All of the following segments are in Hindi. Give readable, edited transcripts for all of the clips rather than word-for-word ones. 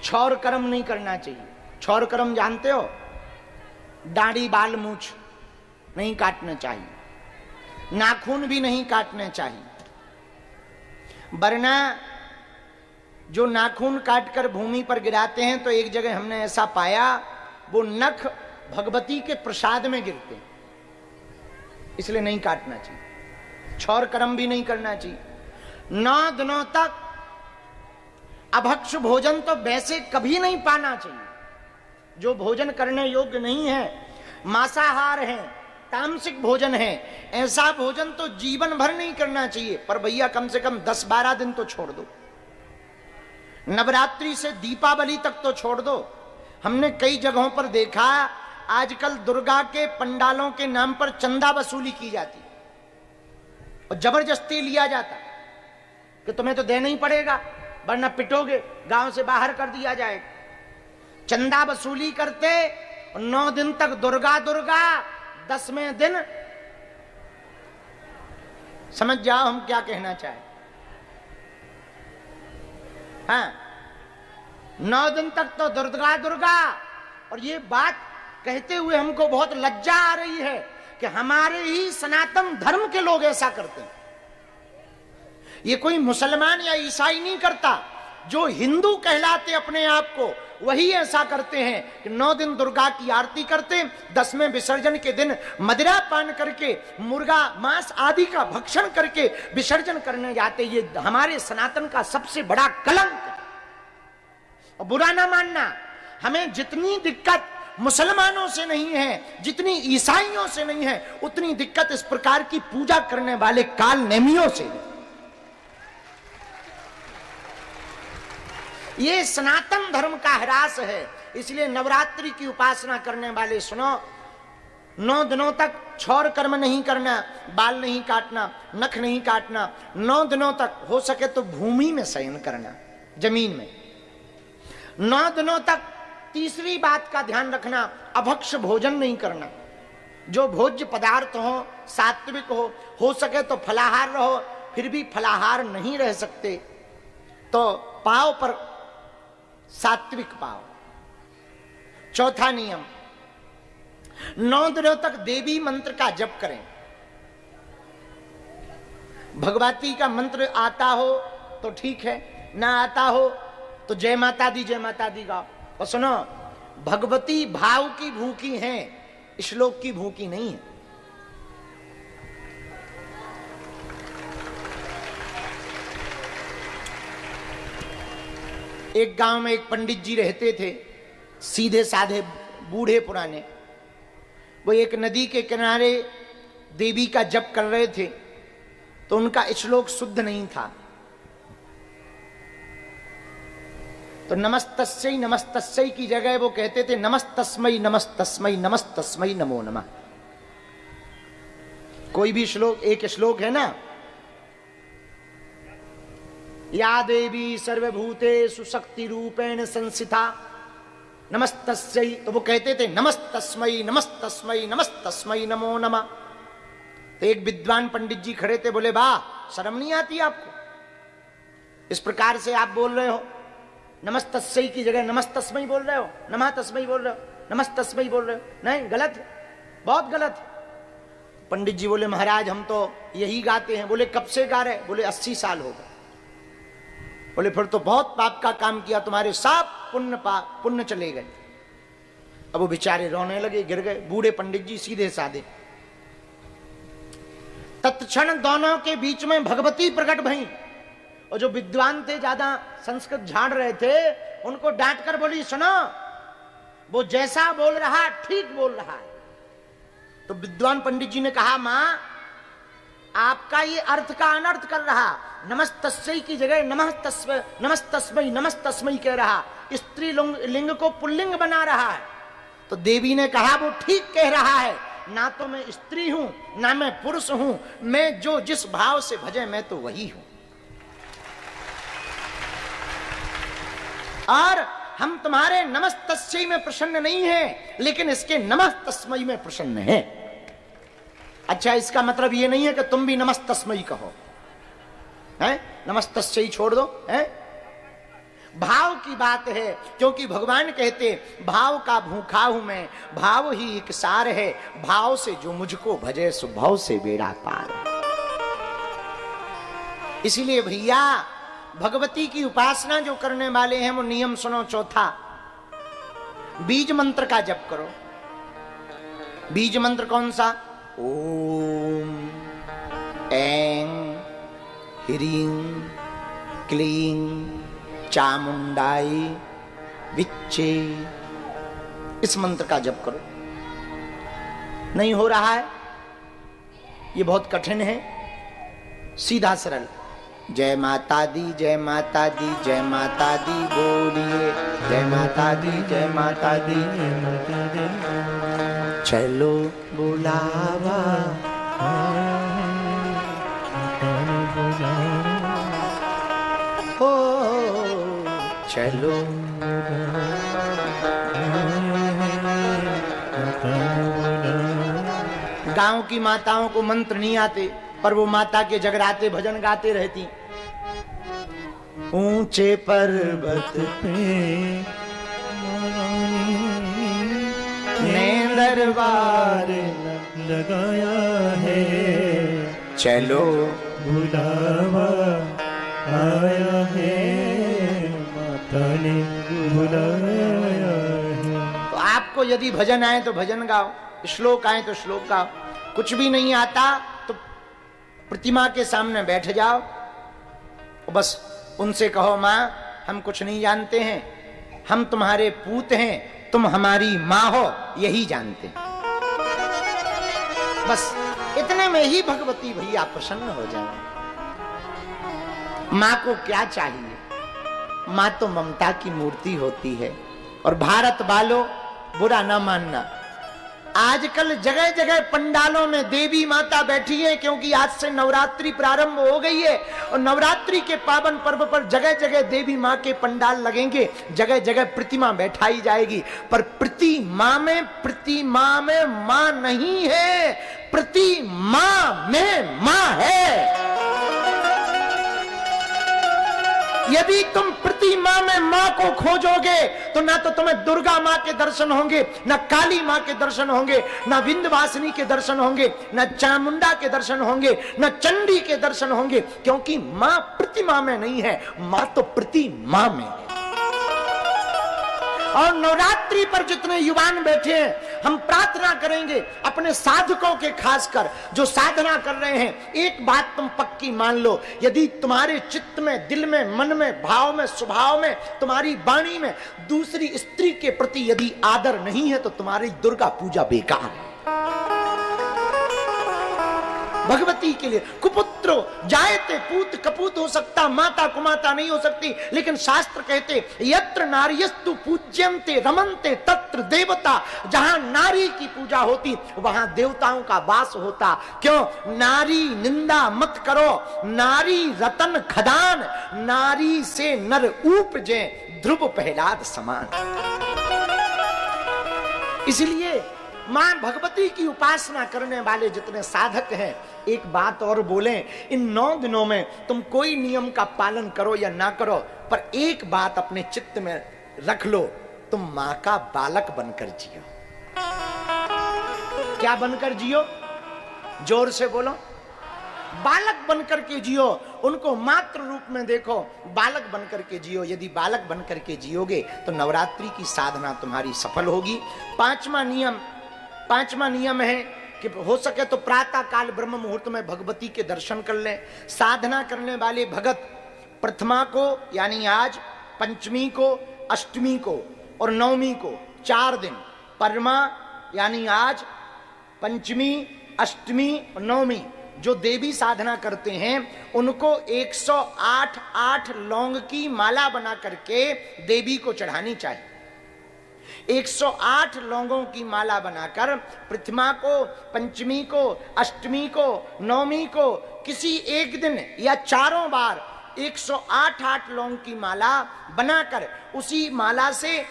क्षौर कर्म नहीं करना चाहिए। क्षौर कर्म जानते हो? दाढ़ी बाल मूछ नहीं काटना चाहिए, नाखून भी नहीं काटने चाहिए, वरना जो नाखून काटकर भूमि पर गिराते हैं तो एक जगह हमने ऐसा पाया वो नख भगवती के प्रसाद में गिरते हैं, इसलिए नहीं काटना चाहिए। क्षौर कर्म भी नहीं करना चाहिए। 9 दिनों तक अभक्ष भोजन तो वैसे कभी नहीं पाना चाहिए। जो भोजन करने योग्य नहीं है, मांसाहार है, तामसिक भोजन है, ऐसा भोजन तो जीवन भर नहीं करना चाहिए। पर भैया कम से कम 10-12 दिन तो छोड़ दो, नवरात्रि से दीपावली तक तो छोड़ दो। हमने कई जगहों पर देखा आजकल दुर्गा के पंडालों के नाम पर चंदा वसूली की जाती और जबरदस्ती लिया जाता कि तुम्हें तो देना ही पड़ेगा वरना पिटोगे, गांव से बाहर कर दिया जाएगा। चंदा वसूली करते और 9 दिन तक दुर्गा दुर्गा, 10वें दिन समझ जाओ हम क्या कहना चाहे। हाँ, 9 दिन तक तो दुर्गा दुर्गा। और ये बात कहते हुए हमको बहुत लज्जा आ रही है कि हमारे ही सनातन धर्म के लोग ऐसा करते हैं। ये कोई मुसलमान या ईसाई नहीं करता, जो हिंदू कहलाते अपने आप को वही ऐसा करते हैं कि 9 दिन दुर्गा की आरती करते, 10वें विसर्जन के दिन मदिरा पान करके, मुर्गा मांस आदि का भक्षण करके विसर्जन करने जाते। ये हमारे सनातन का सबसे बड़ा कलंक है। और बुरा ना मानना, हमें जितनी दिक्कत मुसलमानों से नहीं है, जितनी ईसाइयों से नहीं है, उतनी दिक्कत इस प्रकार की पूजा करने वाले काल नेमियों से है। ये सनातन धर्म का ह्रास है। इसलिए नवरात्रि की उपासना करने वाले सुनो, 9 दिनों तक क्षौर कर्म नहीं करना, बाल नहीं काटना, नख नहीं काटना। 9 दिनों तक हो सके तो भूमि में शयन करना, जमीन में। 9 दिनों तक तीसरी बात का ध्यान रखना, अभक्ष भोजन नहीं करना। जो भोज्य पदार्थ हो, सात्विक हो सके तो फलाहार रहो। फिर भी फलाहार नहीं रह सकते तो पाव पर सात्विक पाव। चौथा नियम, 9 दिनों तक देवी मंत्र का जप करें। भगवती का मंत्र आता हो तो ठीक है, ना आता हो तो जय माता दी गाओ। और सुनो, भगवती भाव की भूखी हैं, श्लोक की भूखी नहीं है। एक गांव में एक पंडित जी रहते थे, सीधे साधे बूढ़े पुराने। वो एक नदी के किनारे देवी का जप कर रहे थे तो उनका श्लोक शुद्ध नहीं था। तो नमस्तस्यै की जगह वो कहते थे नमस्तस्मै नमस्तस्मै नमस्तस्मै नमो नमः। कोई भी श्लोक, एक श्लोक है ना, या देवी सर्वभूतेषु शक्ति रूपेण संस्थिता नमस्तस्यै, तो वो कहते थे नमस्तस्मै नमस्तस्मै नमस्तस्मै नमो नमः। तो एक विद्वान पंडित जी खड़े थे, बोले वाह, शर्म नहीं आती आपको? इस प्रकार से आप बोल रहे हो, नमस्तस्यै की जगह नमस्तस्मै बोल रहे हो, नमः तस्मै बोल रहे हो, नमस्तस्मै बोल रहे हो। नहीं, गलत है, बहुत गलत है। पंडित जी बोले महाराज हम तो यही गाते हैं। बोले कब से गा रहे? बोले 80 साल हो गए। बोले फिर तो बहुत पाप का काम किया, तुम्हारे सब पुण्य चले गए। अब वो बेचारे रोने लगे, गिर गए। बूढ़े पंडित जी सीधे साधे। तत्क्षण दोनों के बीच में भगवती प्रकट भई और जो विद्वान थे, ज्यादा संस्कृत झाड़ रहे थे, उनको डांट कर बोली सुनो, वो जैसा बोल रहा ठीक बोल रहा है। तो विद्वान पंडित जी ने कहा मां, आपका ये अर्थ का अनर्थ कर रहा। नमस्तस्यै की जगह नमस्तस्मै नमस्तस्मै कह रहा, स्त्री लिंग को पुल्लिंग बना रहा है। तो देवी ने कहा वो ठीक कह रहा है, ना तो मैं स्त्री हूं ना मैं पुरुष हूं, मैं जो जिस भाव से भजे मैं तो वही हूं। और हम तुम्हारे नमस्तस्यै में प्रसन्न नहीं है, लेकिन इसके नमः तस्मै में प्रसन्न है। अच्छा, इसका मतलब ये नहीं है कि तुम भी नमस्तस्मै कहो, हैं? नमस्तस्यै छोड़ दो, हैं? भाव की बात है, क्योंकि भगवान कहते भाव का भूखा हूं मैं, भाव ही एक सार है, भाव से जो मुझको भजे सुभाव से बेड़ा पार। इसीलिए भैया भगवती की उपासना जो करने वाले हैं वो नियम सुनो। चौथा, बीज मंत्र का जप करो। बीज मंत्र कौन सा? ओम ऐं ह्रीं क्लीं चामुंडाई विच्चे, इस मंत्र का जप करो। नहीं हो रहा है, ये बहुत कठिन है, सीधा सरल। जय माता दी जय माता दी जय माता दी बोलिए, जय माता दी जय माता दी जय माता दी। चलो बुलावा हो, चलो गांव की माताओं को मंत्र नहीं आते, पर वो माता के जगराते भजन गाते रहती। ऊंचे पर्वत पे ने दरबार लगाया है, चलो बुलावा आया है, माता ने बुलाया है। तो आपको यदि भजन आए तो भजन गाओ, श्लोक आए तो श्लोक गाओ। कुछ भी नहीं आता तो प्रतिमा के सामने बैठ जाओ, बस उनसे कहो माँ हम कुछ नहीं जानते हैं, हम तुम्हारे पूत हैं, तुम हमारी माँ हो, यही जानते हैं। बस इतने में ही भगवती भैया प्रसन्न हो जाए। माँ को क्या चाहिए? माँ तो ममता की मूर्ति होती है। और भारत वालों बुरा ना मानना, आजकल जगह जगह पंडालों में देवी माता बैठी है, क्योंकि आज से नवरात्रि प्रारंभ हो गई है और नवरात्रि के पावन पर्व पर जगह जगह देवी माँ के पंडाल लगेंगे, जगह जगह प्रतिमा बैठाई जाएगी। पर प्रतिमा में माँ नहीं है, प्रतिमा में माँ है। यदि तुम प्रतिमा में मां को खोजोगे तो ना तो तुम्हें दुर्गा मां के दर्शन होंगे, ना काली मां के दर्शन होंगे, ना विंध्यवासिनी के दर्शन होंगे, ना चामुंडा के दर्शन होंगे, ना चंडी के दर्शन होंगे, क्योंकि मां प्रतिमा में नहीं है, मां तो प्रतिमा में है। और नवरात्रि पर जितने युवान बैठे हैं, हम प्रार्थना करेंगे अपने साधकों के, खासकर जो साधना कर रहे हैं, एक बात तुम पक्की मान लो, यदि तुम्हारे चित्त में, दिल में, मन में, भाव में, स्वभाव में, तुम्हारी वाणी में दूसरी स्त्री के प्रति यदि आदर नहीं है तो तुम्हारी दुर्गा पूजा बेकार है। भगवती के लिए कुपुत्रो जायते पूत कपूत हो सकता, माता कुमाता नहीं हो सकती, लेकिन शास्त्र कहते यत्र नार्यस्तु पूज्यन्ते रमन्ते तत्र देवता, जहां नारी की पूजा होती वहां देवताओं का वास होता। क्यों? नारी निंदा मत करो, नारी रतन खदान, नारी से नर उपजे ध्रुव प्रहलाद समान। इसलिए मां भगवती की उपासना करने वाले जितने साधक हैं, एक बात और बोलें, इन 9 दिनों में तुम कोई नियम का पालन करो या ना करो, पर एक बात अपने चित्त में रख लो, तुम मां का बालक बनकर जियो। क्या बनकर जियो? जोर से बोलो। बालक बनकर के जियो, उनको मात्र रूप में देखो, बालक बनकर के जियो। यदि बालक बनकर के जियोगे तो नवरात्रि की साधना तुम्हारी सफल होगी। पांचवा नियम है कि हो सके तो प्रातः काल ब्रह्म मुहूर्त में भगवती के दर्शन कर लें। साधना करने वाले भगत प्रथमा को यानी आज, पंचमी को, अष्टमी को और नवमी को 4 दिन, परमा यानी आज, पंचमी, अष्टमी और नवमी जो देवी साधना करते हैं उनको 108 लौंग की माला बना करके देवी को चढ़ानी चाहिए। 108 लौंगों की माला बनाकर प्रथमा को, पंचमी को, अष्टमी को, नवमी को किसी एक दिन या 4 बार 108 लौंग की माला बनाकर उसी माला से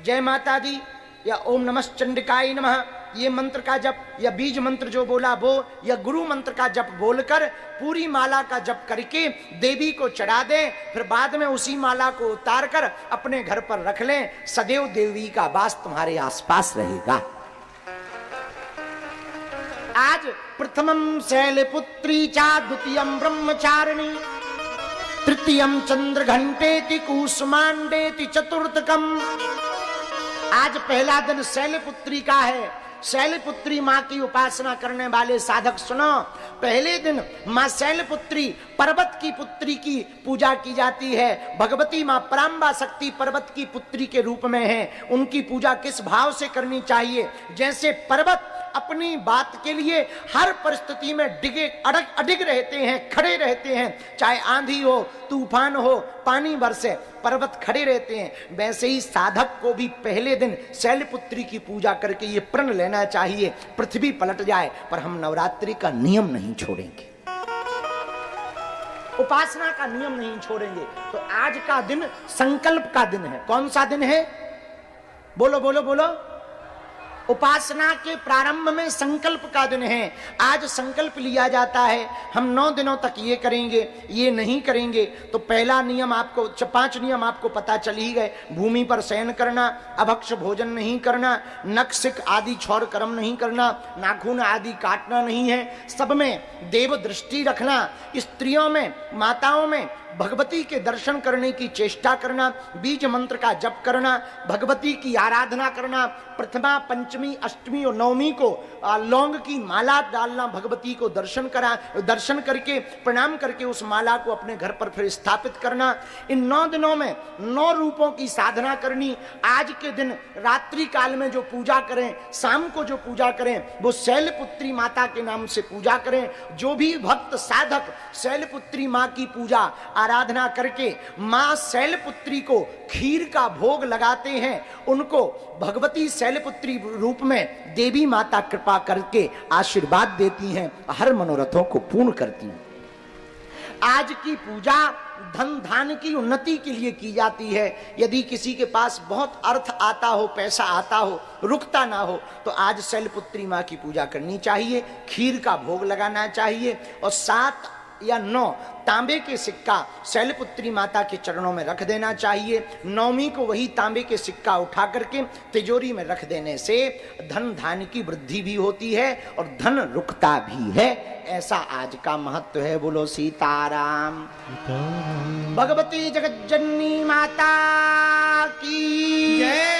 जय माता दी या ओम नमः चंडिकाय नमः ये मंत्र का जप या बीज मंत्र जो बोला वो या गुरु मंत्र का जप बोलकर पूरी माला का जप करके देवी को चढ़ा दें, फिर बाद में उसी माला को उतार कर अपने घर पर रख लें। सदैव देवी का वास तुम्हारे आसपास रहेगा। आज प्रथमम शैलपुत्री चा, द्वितीयम ब्रह्मचारिणी, तृतीयम चंद्र घंटेति कूष्मांडेति चतुर्थकम। आज पहला दिन शैलपुत्री का है। शैलपुत्री माँ की उपासना करने वाले साधक सुनो, पहले दिन माँ शैलपुत्री पर्वत की पुत्री की पूजा की जाती है। भगवती माँ पराम्बा शक्ति पर्वत की पुत्री के रूप में है। उनकी पूजा किस भाव से करनी चाहिए? जैसे पर्वत अपनी बात के लिए हर परिस्थिति में अडिग रहते हैं, खड़े रहते हैं, चाहे आंधी हो, तूफान हो, पानी बरसे, पर्वत खड़े रहते हैं। वैसे ही साधक को भी पहले दिन शैलपुत्री की पूजा करके ये प्रण लेना चाहिए, पृथ्वी पलट जाए पर हम नवरात्रि का नियम नहीं छोड़ेंगे, उपासना का नियम नहीं छोड़ेंगे। तो आज का दिन संकल्प का दिन है। कौन सा दिन है? बोलो बोलो बोलो। उपासना के प्रारंभ में संकल्प का दिन है। आज संकल्प लिया जाता है हम 9 दिनों तक ये करेंगे, ये नहीं करेंगे। तो पहला नियम आपको, 5 नियम आपको पता चल ही गए। भूमि पर शयन करना, अभक्ष भोजन नहीं करना, नख सिक आदि छौर कर्म नहीं करना, नाखून आदि काटना नहीं है, सब में देव दृष्टि रखना, स्त्रियों में, माताओं में भगवती के दर्शन करने की चेष्टा करना, बीज मंत्र का जप करना, भगवती की आराधना करना, प्रथमा पंचमी अष्टमी और नवमी को लौंग की माला डालना, भगवती को दर्शन करके प्रणाम करके उस माला को अपने घर पर फिर स्थापित करना। इन 9 दिनों में 9 रूपों की साधना करनी। आज के दिन रात्रि काल में जो पूजा करें, शाम को जो पूजा करें, वो शैलपुत्री माता के नाम से पूजा करें। जो भी भक्त साधक शैलपुत्री माँ की पूजा आराधना करके मां शैलपुत्री को खीर का भोग लगाते हैं, उनको भगवती शैलपुत्री रूप में देवी माता कृपा करके आशीर्वाद देती हैं, हर मनोरथों को पूर्ण करती हैं। आज की पूजा धन धान की उन्नति के लिए की जाती है। यदि किसी के पास बहुत अर्थ आता हो, पैसा आता हो, रुकता ना हो, तो आज शैलपुत्री मां की पूजा करनी चाहिए, खीर का भोग लगाना चाहिए और 7 या 9 तांबे के सिक्का शैलपुत्री माता के चरणों में रख देना चाहिए। नवमी को वही तांबे के सिक्का उठा करके तिजोरी में रख देने से धन धान की वृद्धि भी होती है और धन रुकता भी है। ऐसा आज का महत्व है। बोलो सीताराम। भगवती जगत जननी माता की जय।